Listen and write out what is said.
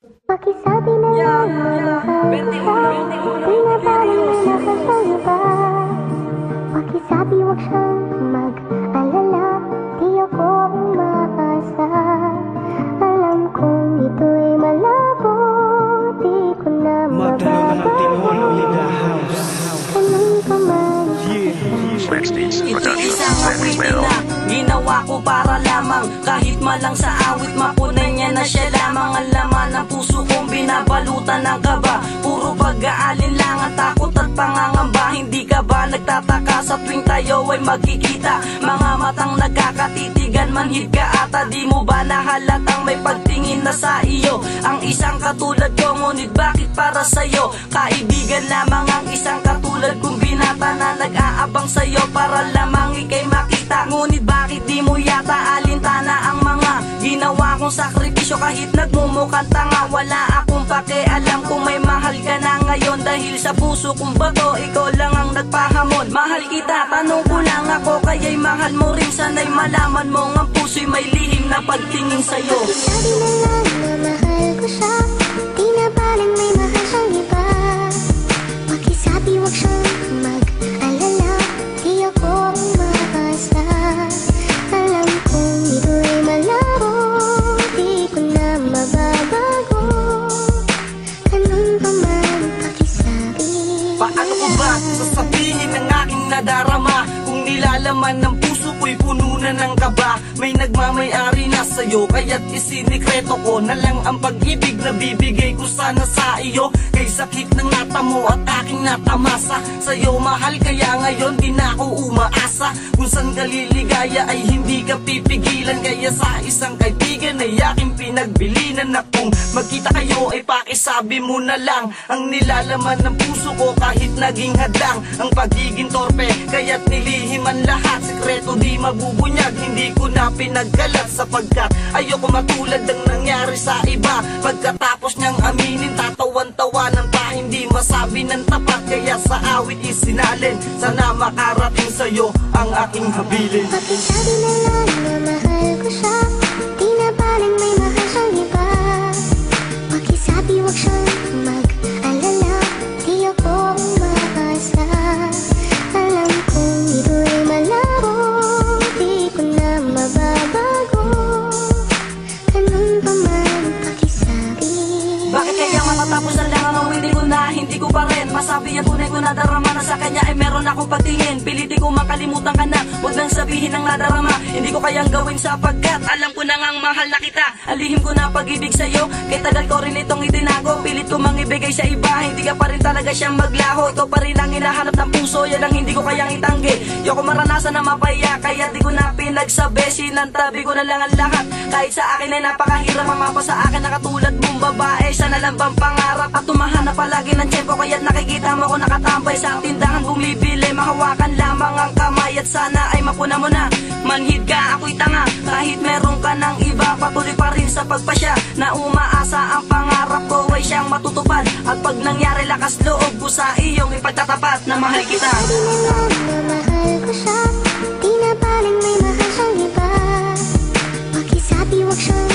Pakisabi na lang mahal ko siya, di na parang may mahal siyang iba. Pakisabi wag siyang mag-alala, di ako umaasa. Alam kong ito'y malabo, di ko na mababago. Ganun pa man Ito isang awitin na ginawa ko para lamang, kahit malang sa awit mapunay niya na siya lamang. Ang laman ng puso kong binabalutan ng kaba, puro pag-aalinlangan, takot at pangangamba. Hindi ka ba nagtataka sa tuwing tayo ay magkikita? Mga matang nagkakatitigan, manhid ka ata. Di mo ba nahalatang may pagtingin na sa iyo ang isang katulad ko? Ngunit bakit para sa'yo? Kaibigan lamang ang isang katulad kong binata na nag-aabang sa'yo para lamang ikay makita. Ngunit bakit di mo yata alintana ang mga ginawa kong sakripisyo? Kahit nagmumukhang tanga, wala akong pakialam kung may mahal ka na ngayon. Dahil sa puso kong bato, ikaw lang ang nagpahamon. Mahal kita, tanong ko lang ako, kaya'y mahal mo rin. Sana'y malaman mo ang puso'y may lihim na pagtingin sa'yo. Pakisabi na lang na mahal ko siya, di na parang may mahal siyang iba. Pakisabi wag siyang mag-alala, di ako umaasa. Alam kong ito'y malabo, di ko na mababago. Ganun pa man pakisabi. Paano ko ba sasabihin ang aking nadarama kung nilalaman ng puso ko'y puno na ng kaba? May nagmamayari na sa'yo, kaya't isinikreto ko na lang ang pag-ibig na bibigay ko sana sa iyo. Kay sakit ng natamo at aking natamasa sa'yo, mahal, kaya ngayon di na ako umaasa. Kung saan ka liligaya ay hindi ka pipigilan, kaya sa isang kaibigan ay aking pinagbilinan na kung magkita kayo ay pakisabi mo na lang ang nilalaman ng puso ko. Kahit naging hadlang ang pagiging torpe, kaya't nilihiman lahat. Sekreto di mabubunyag, hindi ko na pinagkalat, sapagkat ayoko matulad ng nangyari sa iba. Pagkatapos niyang aminin, tatawan-tawanan pa, hindi masabi ng tapat. Kaya sa awit isinalin, sana makarating sa'yo ang aking habilin. Pakisabi na lang na mahal ko siya, di na parang may mahal siyang iba. Pakisabi wag siyang mag-alala, di ako umaasa. Alam kong ito'y malabo, di ko na mababago. Ganun pa man pakisabi. Bakit kaya matatapos na lang ang awitin ko na hindi ko pa rin masabi ang tunay ko nadarama na sa kanya ay meron akong pagtingin? Pilitin ko makalimutan ka na, huwag nang sabihin ang nadarama. Hindi ko kayang gawin sapagkat alam ko na ngang mahal na kita. Alihim ko na pag-ibig sa'yo, kay tagal ko rin itong itinago. Pilit ko mang ibigay sa iba, hindi ka pa rin talaga siyang maglaho. Ikaw pa rin ang hinahanap ng puso, yan ang hindi ko kayang itanggi. Yoko maranasan na mapaya, kaya di ko na pinagsabi. Sinantabi ko na lang ang lahat, kahit sa akin ay napakahirap mamapa sa akin na katulad mong babae. Sana lang bang pangarap at tumahanap palagi ng tiyempo, kaya't nakikita mo ko nakatambay sa tindahan bumibili. Mahawakan lamang ang kamay at sana ay mapuna mo na. Manhid ka, ako'y tanga, kahit meron ka ng iba. Patuloy pa rin sa pagpasya na umaasa ang pangarap ko ay siyang matutupad. At pag nangyari lakas loob ko sa iyong ipagtatapat na mahal kita. Pakisabi na lang na mahal ko siya, di na parang may mahal siyang iba. Pakisabi wag siyang